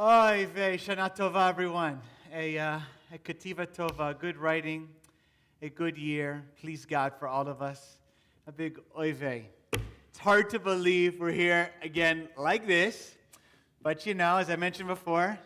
Oy vey, Shana Tova, everyone. A Kativa Tova, good writing, a good year. Please God for all of us. A big oy vey. It's hard to believe we're here again like this, but you know, as I mentioned before,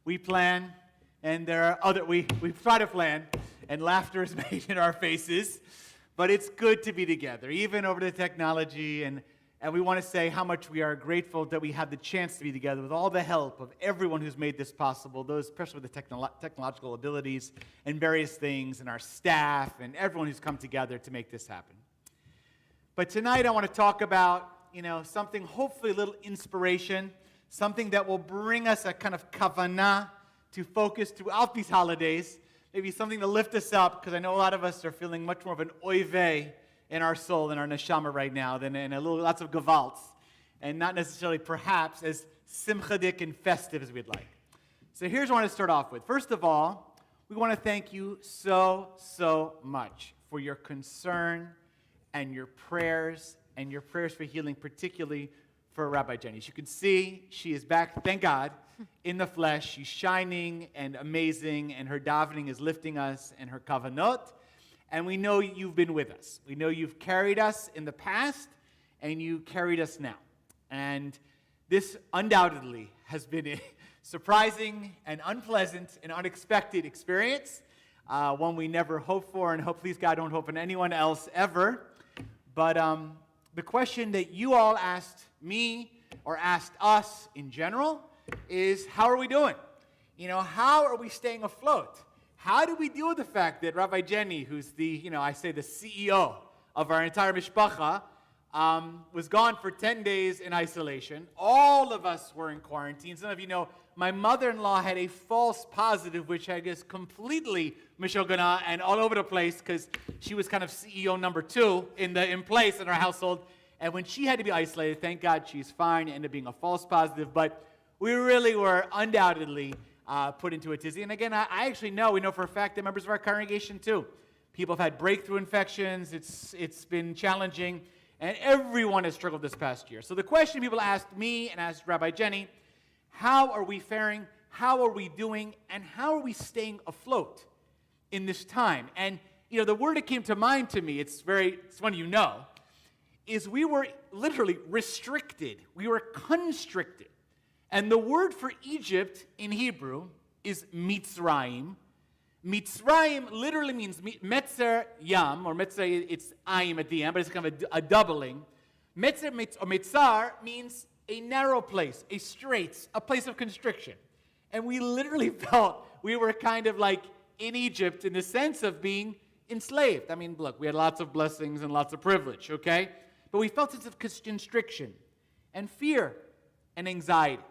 we plan, and there are we try to plan, and laughter is made in our faces, but it's good to be together, even over the technology, and we want to say how much we are grateful that we have the chance to be together with all the help of everyone who's made this possible, those especially with the technological abilities and various things, and our staff, and everyone who's come together to make this happen. But tonight I want to talk about, something, hopefully a little inspiration, something that will bring us a kind of kavanah to focus throughout these holidays, maybe something to lift us up, because I know a lot of us are feeling much more of an oy vey in our soul, in our neshama right now, than in lots of gewalts, and not necessarily perhaps as simchadik and festive as we'd like. So here's what I want to start off with. First of all, we want to thank you so much for your concern and your prayers for healing, particularly for Rabbi Jenny. As you can see, she is back, thank God, in the flesh. She's shining and amazing, and her davening is lifting us, and her kavanot. And we know you've been with us. We know you've carried us in the past, and you carried us now. And this undoubtedly has been a surprising and unpleasant and unexpected experience, one we never hoped for, and hope, please God, don't hope in anyone else ever. But the question that you all asked me, or asked us in general, is how are we doing? How are we staying afloat? How do we deal with the fact that Rabbi Jenny, who's the CEO of our entire mishpacha, was gone for 10 days in isolation? All of us were in quarantine. Some of you know my mother-in-law had a false positive, which I guess completely mishogana and all over the place, because she was kind of CEO number 2 in place in our household. And when she had to be isolated, thank God she's fine, ended up being a false positive. But we really were undoubtedly put into a tizzy. And again, we know for a fact that members of our congregation too. People have had breakthrough infections. It's been challenging, and everyone has struggled this past year. So the question people asked me and asked Rabbi Jenny, how are we faring? How are we doing? And how are we staying afloat in this time? And the word that came to mind to me, it's one is we were literally restricted. We were constricted. And the word for Egypt in Hebrew is Mitzrayim. Mitzrayim literally means Metzer Yam, or Metzer, it's Ayim at the end, but it's kind of a doubling. Metzer or Mitzar means a narrow place, a straits, a place of constriction. And we literally felt we were kind of like in Egypt in the sense of being enslaved. I mean, look, we had lots of blessings and lots of privilege, okay? But we felt a sense of constriction and fear and anxiety.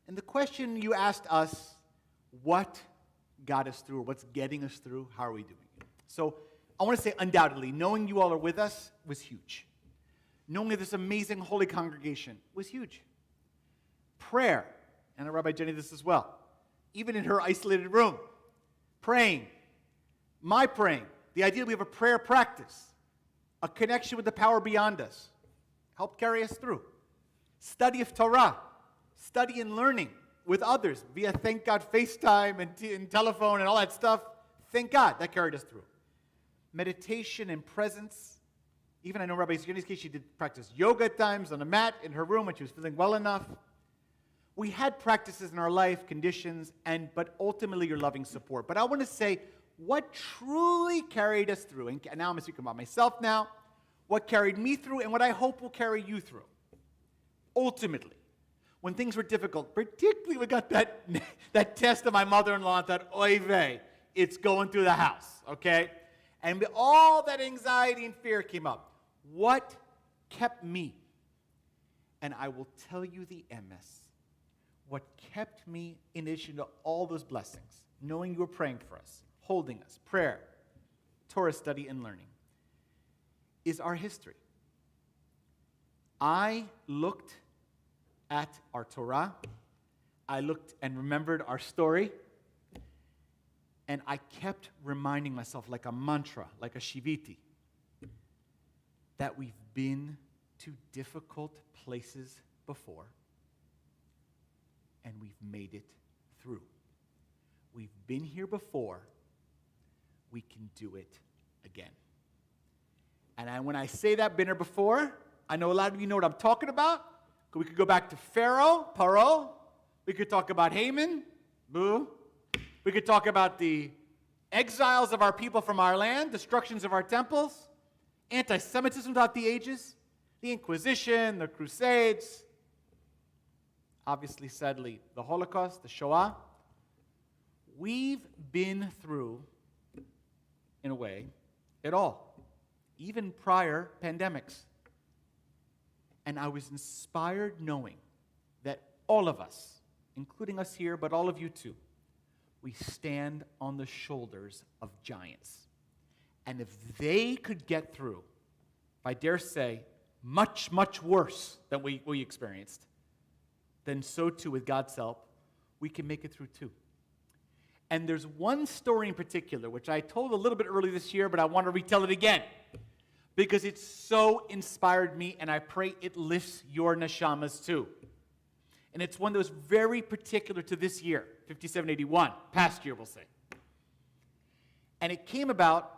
And the question you asked us, what got us through, or what's getting us through, how are we doing it? So I want to say undoubtedly, knowing you all are with us was huge. Knowing this amazing holy congregation was huge. Prayer, and Rabbi Jenny this as well, even in her isolated room, praying, my praying, the idea we have a prayer practice, a connection with the power beyond us, helped carry us through. Study of Torah, study and learning with others via, thank God, FaceTime and telephone and all that stuff. Thank God that carried us through. Meditation and presence. Even I know Rabbi Jenny's case, she did practice yoga at times on a mat in her room when she was feeling well enough. We had practices in our life, conditions, but ultimately your loving support. But I want to say what truly carried us through, and now I'm speaking about myself now, what carried me through and what I hope will carry you through. Ultimately, when things were difficult, particularly we got that test of my mother-in-law, that oy vey, it's going through the house, okay? And all that anxiety and fear came up. What kept me? And I will tell you the MS. What kept me, in addition to all those blessings, knowing you were praying for us, holding us, prayer, Torah study and learning, is our history. I looked at our Torah, I looked and remembered our story, and I kept reminding myself like a mantra, like a shiviti, that we've been to difficult places before, and we've made it through. We've been here before. We can do it again. And when I say that, been here before, I know a lot of you know what I'm talking about. We could go back to Pharaoh, Paro. We could talk about Haman, boo. We could talk about the exiles of our people from our land, destructions of our temples, anti-Semitism throughout the ages, the Inquisition, the Crusades, obviously, sadly, the Holocaust, the Shoah. We've been through, in a way, it all, even prior pandemics. And I was inspired knowing that all of us, including us here, but all of you too, we stand on the shoulders of giants. And if they could get through, if I dare say, much, much worse than we experienced, then so too, with God's help, we can make it through too. And there's one story in particular, which I told a little bit early this year, but I want to retell it again, because it so inspired me, and I pray it lifts your neshamas too. And it's one that was very particular to this year, 5781, past year we'll say. And it came about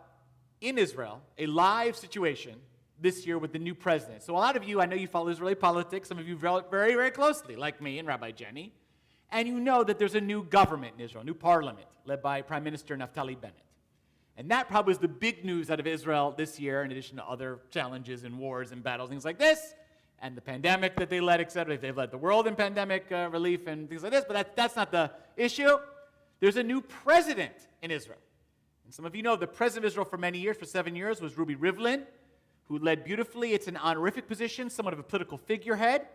in Israel, a live situation this year with the new president. So a lot of you, I know you follow Israeli politics, some of you very, very closely, like me and Rabbi Jenny, and you know that there's a new government in Israel, new parliament, led by Prime Minister Naftali Bennett. And that probably was the big news out of Israel this year, in addition to other challenges and wars and battles, things like this, and the pandemic that they led, etc. They've led the world in pandemic relief and things like this, but that's not the issue. There's a new president in Israel. And some of you know the president of Israel for many years, for 7 years, was Ruby Rivlin, who led beautifully. It's an honorific position, somewhat of a political figurehead.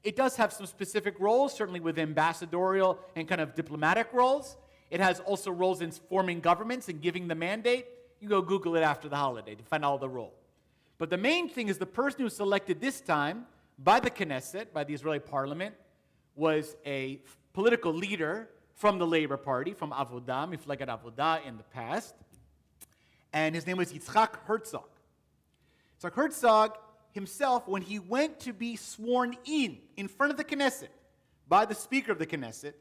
It does have some specific roles, certainly with ambassadorial and kind of diplomatic roles. It has also roles in forming governments and giving the mandate. You go Google it after the holiday to find out the role. But the main thing is the person who was selected this time by the Knesset, by the Israeli parliament, was a political leader from the Labor Party, from Avodah, Mifleget Avodah in the past. And his name was Yitzhak Herzog. Yitzhak Herzog himself, when he went to be sworn in front of the Knesset, by the Speaker of the Knesset,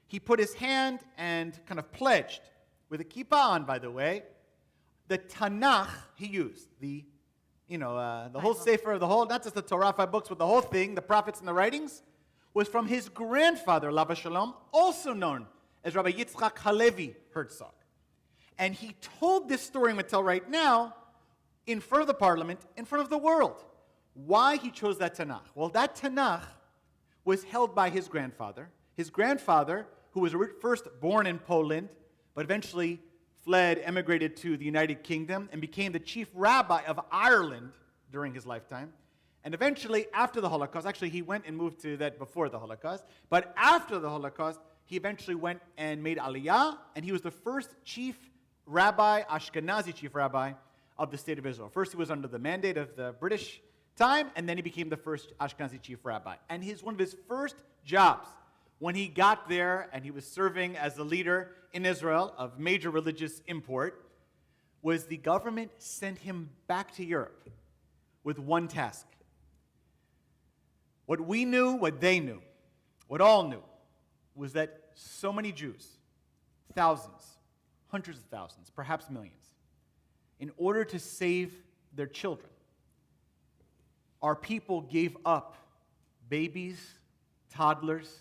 he put his hand and kind of pledged, with a kippah on, by the way, the Tanakh he used, the whole Sefer, the whole, not just the Torah, 5 books, but the whole thing, the prophets and the writings, was from his grandfather, Lava Shalom, also known as Rabbi Yitzchak Halevi Herzog. And he told this story I'm going to tell right now in front of the parliament, in front of the world. Why he chose that Tanakh? Well, that Tanakh was held by his grandfather. His grandfather, who was first born in Poland, but eventually fled, emigrated to the United Kingdom, and became the chief rabbi of Ireland during his lifetime. And eventually, after the Holocaust, actually he went and moved to that before the Holocaust, but after the Holocaust, he eventually went and made Aliyah, and he was the first chief rabbi, Ashkenazi chief rabbi, of the state of Israel. First, he was under the mandate of the British time, and then he became the first Ashkenazi chief rabbi. And one of his first jobs, when he got there and he was serving as the leader in Israel of major religious import, was the government sent him back to Europe with one task. What we knew, what they knew, what all knew, was that so many Jews, thousands, hundreds of thousands, perhaps millions, in order to save their children, our people gave up babies, toddlers,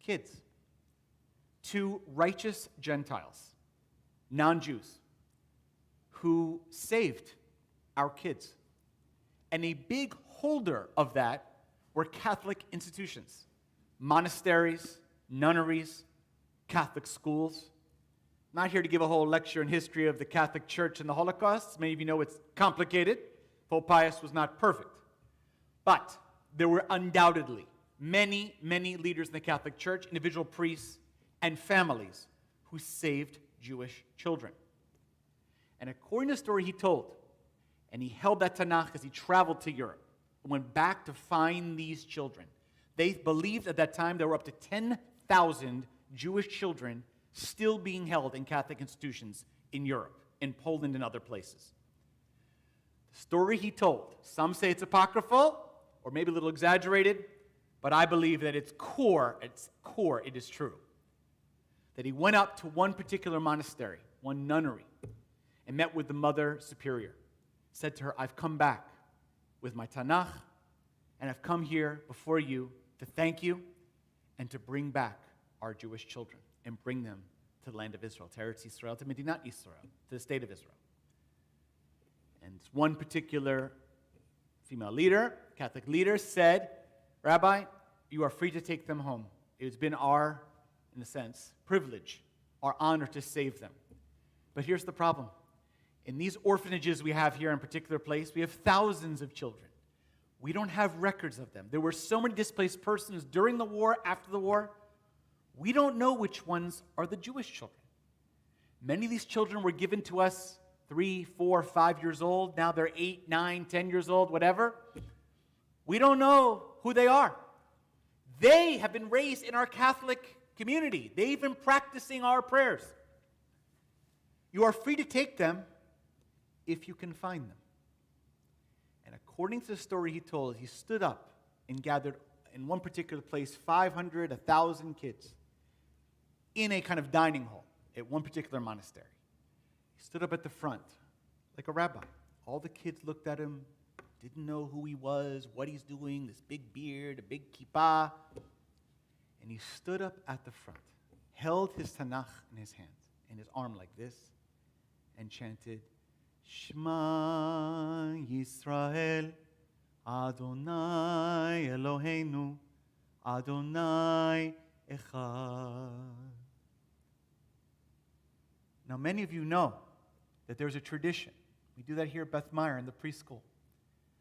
kids, to righteous Gentiles, non-Jews, who saved our kids. And a big holder of that were Catholic institutions, monasteries, nunneries, Catholic schools. I'm not here to give a whole lecture in history of the Catholic Church and the Holocaust. Many of you know it's complicated. Pope Pius was not perfect. But there were undoubtedly many, many leaders in the Catholic Church, individual priests, and families who saved Jewish children. And according to the story he told, and he held that Tanakh as he traveled to Europe and went back to find these children, they believed at that time there were up to 10,000 Jewish children still being held in Catholic institutions in Europe, in Poland and other places. The story he told, some say it's apocryphal, or maybe a little exaggerated, But I believe that its core, it is true. That he went up to one particular monastery, one nunnery, and met with the Mother Superior. Said to her, I've come back with my Tanakh, and I've come here before you to thank you and to bring back our Jewish children and bring them to the land of Israel, to Eretz Yisrael, to Medinat Yisrael, to the state of Israel. And one particular female leader, Catholic leader, said, Rabbi, you are free to take them home. It's been our, in a sense, privilege, our honor to save them. But here's the problem. In these orphanages we have here in a particular place, we have thousands of children. We don't have records of them. There were so many displaced persons during the war, after the war. We don't know which ones are the Jewish children. Many of these children were given to us 3, 4, 5 years old. Now they're 8, 9, 10 years old, whatever. We don't know who they are. They have been raised in our Catholic community. They've been practicing our prayers. You are free to take them if you can find them. And according to the story he told, he stood up and gathered in one particular place 500, 1,000 kids in a kind of dining hall at one particular monastery. He stood up at the front like a rabbi. All the kids looked at him, didn't know who he was, what he's doing, this big beard, a big kippah. And he stood up at the front, held his Tanakh in his hand, in his arm like this, and chanted, Shema Yisrael, Adonai Eloheinu, Adonai Echad. Now, many of you know that there's a tradition. We do that here at Beth Meyer in the preschool.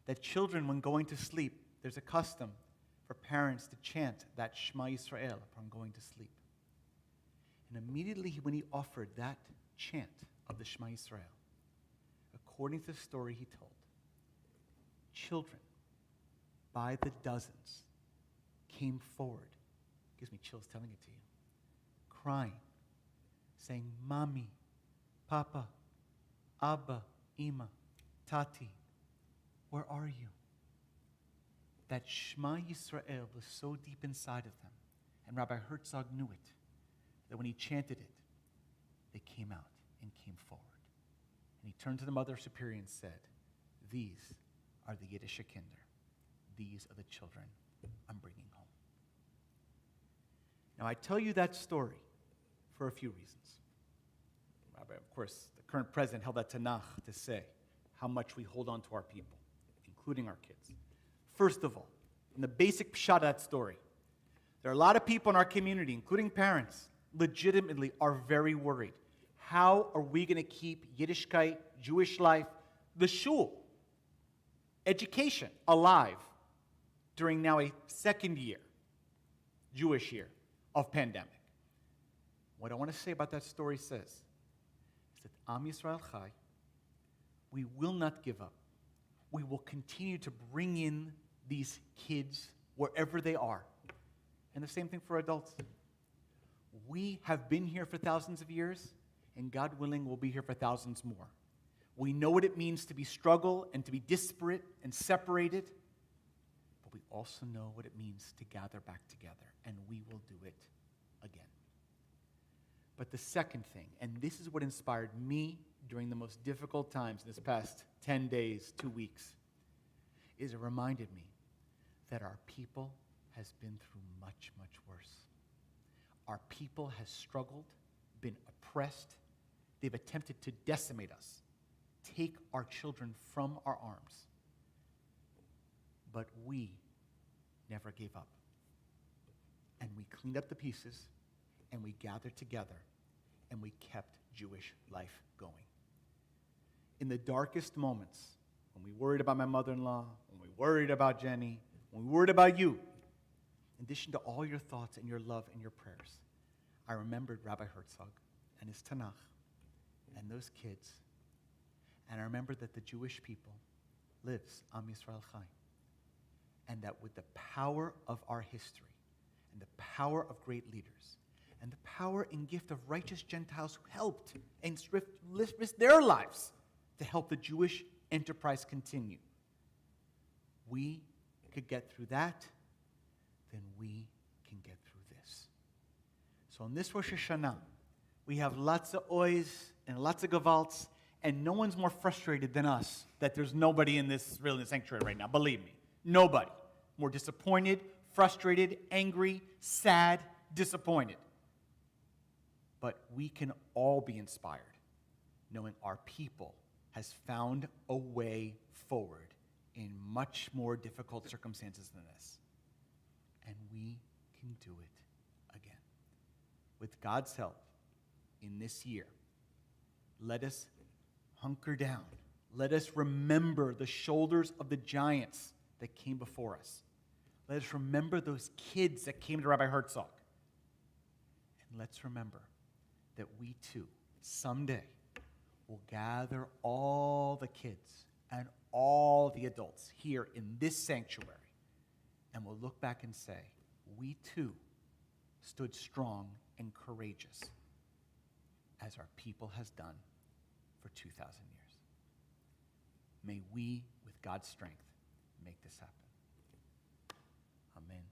That children, when going to sleep, there's a custom for parents to chant that Shema Yisrael upon going to sleep. And immediately when he offered that chant of the Shema Yisrael, according to the story he told, children by the dozens came forward. It gives me chills telling it to you. Crying, saying, Mommy, Papa, Abba, Ima, Tati, where are you? That Shema Yisrael was so deep inside of them, and Rabbi Herzog knew it, that when he chanted it, they came out and came forward. And he turned to the Mother Superior and said, these are the Yiddish Kinder. These are the children I'm bringing home. Now, I tell you that story for a few reasons. Rabbi, of course, the current president held that Tanakh to say how much we hold on to our people, including our kids. First of all, in the basic pshat of that story, there are a lot of people in our community, including parents, legitimately are very worried. How are we going to keep Yiddishkeit, Jewish life, the shul, education alive during now a second year, Jewish year, of pandemic? What I want to say about that story is that Am Yisrael Chai, we will not give up. We will continue to bring in these kids wherever they are. And the same thing for adults. We have been here for thousands of years, and God willing, we'll be here for thousands more. We know what it means to be struggle and to be disparate and separated, but we also know what it means to gather back together, and we will do it again. But the second thing, and this is what inspired me during the most difficult times in this past 10 days, 2 weeks, is it reminded me that our people has been through much, much worse. Our people has struggled, been oppressed. They've attempted to decimate us, take our children from our arms. But we never gave up. And we cleaned up the pieces, and we gathered together, and we kept Jewish life going. In the darkest moments, when we worried about my mother-in-law, when we worried about Jenny, when we worried about you, in addition to all your thoughts and your love and your prayers, I remembered Rabbi Herzog and his Tanakh and those kids, and I remembered that the Jewish people lives, Am Yisrael Chai, and that with the power of our history and the power of great leaders and the power and gift of righteous Gentiles who helped and risked their lives to help the Jewish enterprise continue, we could get through that, then we can get through this. So in this Rosh Hashanah, we have lots of ois and lots of gewalts, and no one's more frustrated than us that there's nobody in this sanctuary right now. Believe me, nobody. More disappointed, frustrated, angry, sad, disappointed. But we can all be inspired, knowing our people has found a way forward in much more difficult circumstances than this. And we can do it again. With God's help, in this year, let us hunker down. Let us remember the shoulders of the giants that came before us. Let us remember those kids that came to Rabbi Herzog. And let's remember that we too, someday, will gather all the kids and all the adults here in this sanctuary, and we'll look back and say, we too stood strong and courageous as our people has done for 2,000 years. May we, with God's strength, make this happen. Amen.